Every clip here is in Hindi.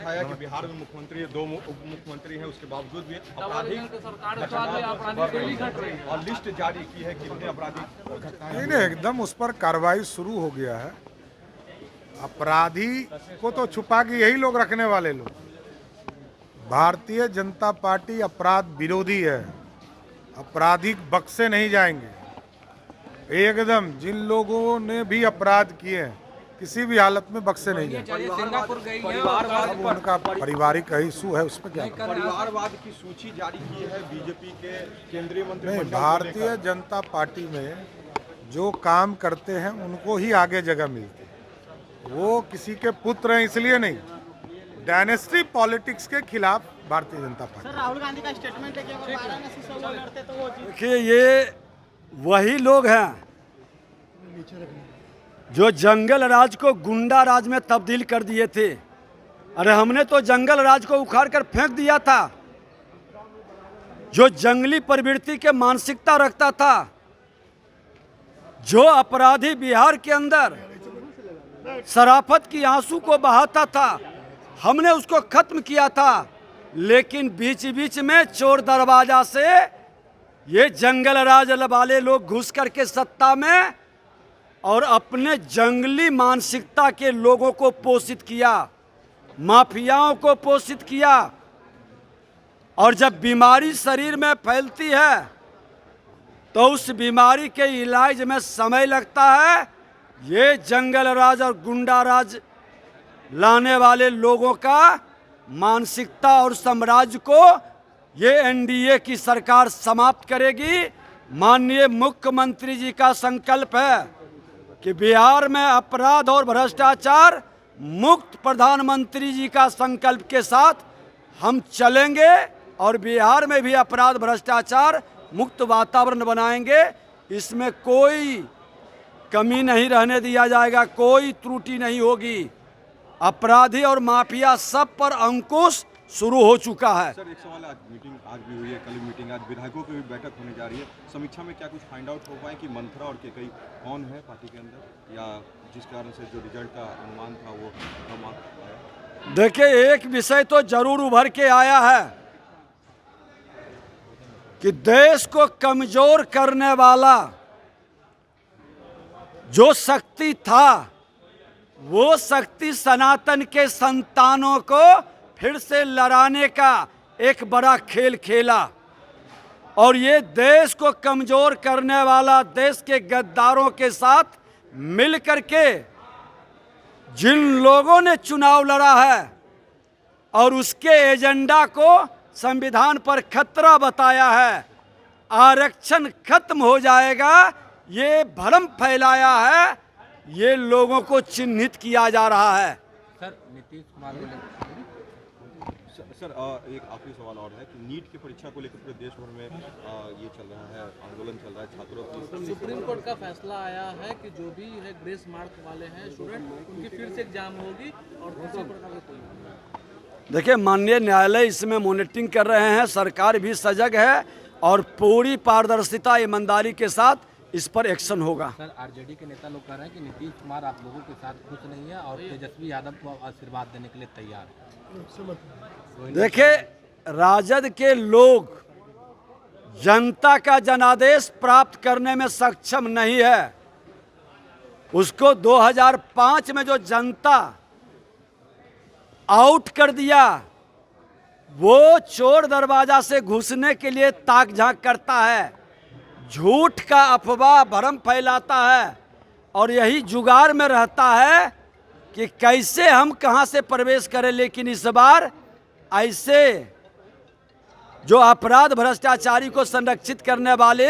दिखाया कि बिहार में मुख्यमंत्री 2 उप मुख्यमंत्री हैं, उसके बावजूद भी अपराधी और लिस्ट जारी की है कितने अपराधी घटनाएं। नहीं, एकदम उस पर कार्रवाई शुरू हो गया है। अपराधी को तो छुपा के यही लोग रखने वाले लोग। भारतीय जनता पार्टी अपराध विरोधी है, अपराधी बख्शे नहीं जाएंगे। एकदम जिन लोगों ने भी अपराध किए हैं किसी भी हालत में बख्शे नहीं जाएंगे। सिंगापुर गई है, अब उनका पारिवारिक इशू है, उस पर क्या परिवारवाद की सूची जारी की है बीजेपी के केंद्रीय मंत्री। नहीं, भारतीय जनता पार्टी में जो काम करते हैं उनको ही आगे जगह मिलती है। वो किसी के पुत्र हैं इसलिए नहीं, डायनेस्टी पॉलिटिक्स के खिलाफ भारतीय जनता पार्टी। सर, राहुल गांधी का स्टेटमेंट है कि अगर वाराणसी से वो लड़ते तो वो जीत। देखिए, ये वही लोग हैं जो जंगल राज को गुंडा राज में तब्दील कर दिए थे। अरे हमने तो जंगल राज को उखाड़ कर फेंक दिया था। जो जंगली प्रवृत्ति के मानसिकता रखता था, जो अपराधी बिहार के अंदर शराफत की आंसू को बहाता था, हमने उसको खत्म किया था। लेकिन बीच बीच में चोर दरवाजा से ये जंगल राज वाले लोग घुस करके सत्ता में और अपने जंगली मानसिकता के लोगों को पोषित किया, माफियाओं को पोषित किया। और जब बीमारी शरीर में फैलती है तो उस बीमारी के इलाज में समय लगता है। ये जंगल राज और गुंडा राज लाने वाले लोगों का मानसिकता और साम्राज्य को ये एनडीए की सरकार समाप्त करेगी। माननीय मुख्यमंत्री जी का संकल्प है कि बिहार में अपराध और भ्रष्टाचार मुक्त प्रधानमंत्री जी का संकल्प के साथ हम चलेंगे और बिहार में भी अपराध भ्रष्टाचार मुक्त वातावरण बनाएंगे। इसमें कोई कमी नहीं रहने दिया जाएगा, कोई त्रुटि नहीं होगी। अपराधी और माफिया सब पर अंकुश शुरू हो चुका है। सर, एक सवाल, आज मीटिंग आज भी हुई है, कल मीटिंग, आज विधायकों की भी बैठक होने जा रही है। समीक्षा में क्या कुछ फाइंड आउट हो पाए कि मंत्रा और केकई कौन है पार्टी के अंदर, या जिस कारण से जो रिजल्ट का अनुमान था वो कम आया? देखिए, एक विषय तो जरूर उभर के आया है कि देश को कमजोर करने वाला जो शक्ति था, वो शक्ति सनातन के संतानों को फिर से लड़ाने का एक बड़ा खेल खेला। और ये देश को कमजोर करने वाला देश के गद्दारों के साथ मिल करके जिन लोगों ने चुनाव लड़ा है और उसके एजेंडा को संविधान पर खतरा बताया है, आरक्षण खत्म हो जाएगा, ये भ्रम फैलाया है, ये लोगों को चिन्हित किया जा रहा है। सर, नीतीश कुमार सर, एक आखिरी सवाल और है कि नीट की परीक्षा को लेकर पूरे देश भर में ये चल रहा है, आंदोलन चल रहा है छात्रों की। सुप्रीम कोर्ट का फैसला आया है कि जो भी है ग्रेस मार्क वाले हैं स्टूडेंट, उनकी फिर से एग्जाम होगी और किसी प्रकार की। देखिए, माननीय न्यायालय इसमें मॉनिटरिंग कर रहे हैं, सरकार भी सजग है और पूरी पारदर्शिता ईमानदारी के साथ इस पर एक्शन होगा। सर, आरजेडी के नेता लोग कह रहे हैं कि नीतीश कुमार आप लोगों के साथ खुश नहीं है और तेजस्वी यादव को आशीर्वाद देने के लिए तैयार है। देखिए, राजद के लोग जनता का जनादेश प्राप्त करने में सक्षम नहीं है। उसको 2005 में जो जनता आउट कर दिया, वो चोर दरवाजा से घुसने के लिए ताक झांक करता है, झूठ का अफवाह भ्रम फैलाता है और यही जुगाड़ में रहता है कि कैसे हम कहां से प्रवेश करें। लेकिन इस बार ऐसे जो अपराध भ्रष्टाचारी को संरक्षित करने वाले,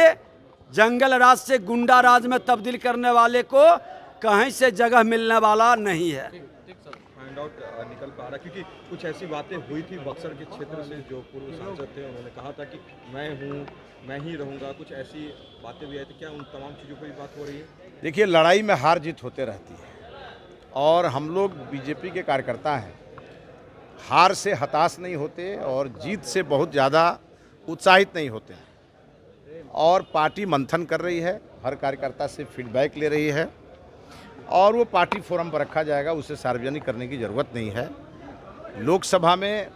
जंगल राज से गुंडा राज में तब्दील करने वाले को कहीं से जगह मिलने वाला नहीं है। फाइंड आउट निकल पा रहा, क्योंकि कुछ ऐसी बातें हुई थी बक्सर के क्षेत्र से, जो पूर्व सांसद थे उन्होंने कहा था कि मैं हूँ, मैं ही रहूँगा, कुछ ऐसी बातें भी आई थी। क्या उन तमाम चीज़ों पर भी बात हो रही है? देखिए, लड़ाई में हार जीत होते रहती है और हम लोग बीजेपी के कार्यकर्ता हैं, हार से हताश नहीं होते और जीत से बहुत ज़्यादा उत्साहित नहीं होते हैं। और पार्टी मंथन कर रही है, हर कार्यकर्ता से फीडबैक ले रही है और वो पार्टी फोरम पर रखा जाएगा, उसे सार्वजनिक करने की ज़रूरत नहीं है। लोकसभा में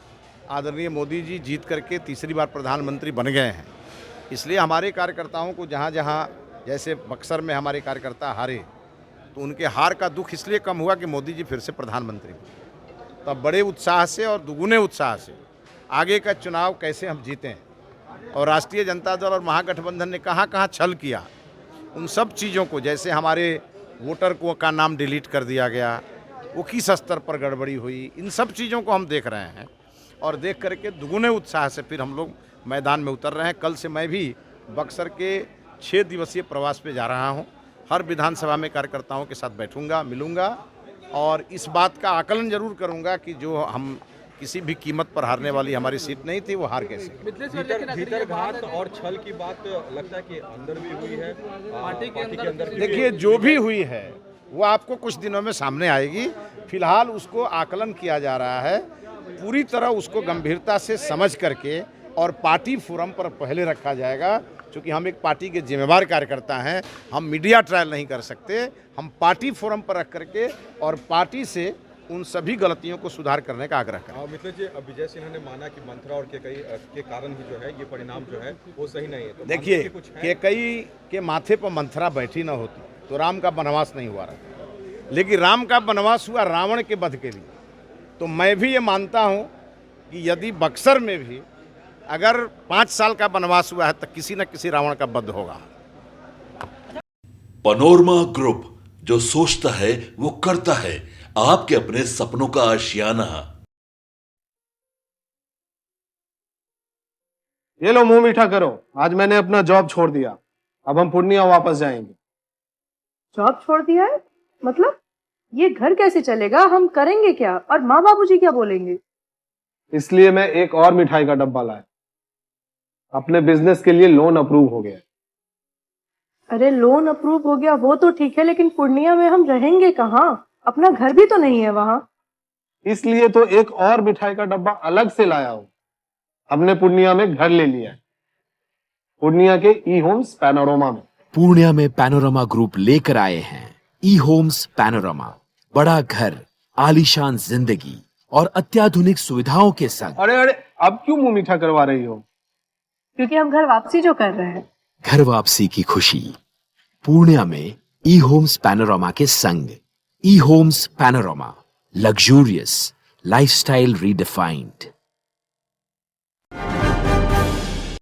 आदरणीय मोदी जी जीत करके तीसरी बार प्रधानमंत्री बन गए हैं, इसलिए हमारे कार्यकर्ताओं को जहाँ जहाँ जैसे बक्सर में हमारे कार्यकर्ता हारे तो उनके हार का दुख इसलिए कम हुआ कि मोदी जी फिर से प्रधानमंत्री बने। तो अब बड़े उत्साह से और दुगुने उत्साह से आगे का चुनाव कैसे हम जीतें, और राष्ट्रीय जनता दल और महागठबंधन ने कहाँ कहाँ छल किया, उन सब चीज़ों को, जैसे हमारे वोटर को का नाम डिलीट कर दिया गया, वो किस स्तर पर गड़बड़ी हुई, इन सब चीज़ों को हम देख रहे हैं और देख करके दुगुने उत्साह से फिर हम लोग मैदान में उतर रहे हैं। कल से मैं भी बक्सर के 6 दिवसीय प्रवास पे जा रहा हूँ। हर विधानसभा में कार्यकर्ताओं के साथ बैठूंगा, मिलूंगा और इस बात का आकलन जरूर करूंगा कि जो हम किसी भी कीमत पर हारने वाली हमारी सीट नहीं थी, वो हार कैसे। मिथिलेश सर, लेकिन अगर ये भीतर बात घात और छल की बात लगता है कि अंदर भी हुई है, पार्टी के अंदर भी देखिए, जो भी हुई है वो आपको कुछ दिनों में सामने आएगी। फिलहाल उसको आकलन किया जा रहा है, पूरी तरह उसको गंभीरता से समझ करके और पार्टी फोरम पर पहले रखा जाएगा। क्योंकि हम एक पार्टी के जिम्मेवार कार्यकर्ता हैं, हम मीडिया ट्रायल नहीं कर सकते, हम पार्टी फोरम पर रख करके और पार्टी से उन सभी गलतियों को सुधार करने का आग्रह करें। मिथिलेश जी, विजय सिन्हा ने माना कि मंथरा और केकई के कारण ही जो है ये परिणाम जो है वो सही नहीं है। तो देखिए, मानते हैं कि कुछ है? केकई के माथे पर मंथरा बैठी ना होती तो राम का वनवास नहीं हुआ रहता, लेकिन राम का वनवास हुआ रावण के वध के लिए। तो मैं भी ये मानता हूँ कि यदि बक्सर में भी अगर 5 साल का वनवास हुआ है तो किसी न किसी रावण का वध होगा। पनोरमा ग्रुप, जो सोचता है वो करता है, आपके अपने सपनों का आशियाना। ये लो, मुंह मीठा करो। आज मैंने अपना जॉब छोड़ दिया, अब हम पूर्णिया वापस जाएंगे। जॉब छोड़ दिया है? मतलब ये घर कैसे चलेगा? हम करेंगे क्या? और माँ बाबूजी क्या बोलेंगे? इसलिए मैं एक और मिठाई का डब्बा लाया। अपने बिजनेस के लिए लोन अप्रूव हो गया। अरे लोन अप्रूव हो गया वो तो ठीक है, लेकिन पूर्णिया में हम रहेंगे कहाँ? अपना घर भी तो नहीं है वहाँ। इसलिए तो एक और मिठाई का डब्बा अलग से लाया हूँ। हमने पूर्णिया में घर ले लिया है, पूर्णिया के ई होम्स पैनोरमा में। पूर्णिया में पैनोरमा ग्रुप लेकर आए हैं ई होम्स पैनोरमा। बड़ा घर, आलीशान जिंदगी और अत्याधुनिक सुविधाओं के संग। अरे अरे, अब क्यों मुंह मीठा करवा रही हो? क्योंकि हम घर वापसी जो कर रहे हैं। घर वापसी की खुशी पूर्णिया में ई होम्स पैनोरमा के संग। E homes panorama, luxurious lifestyle redefined.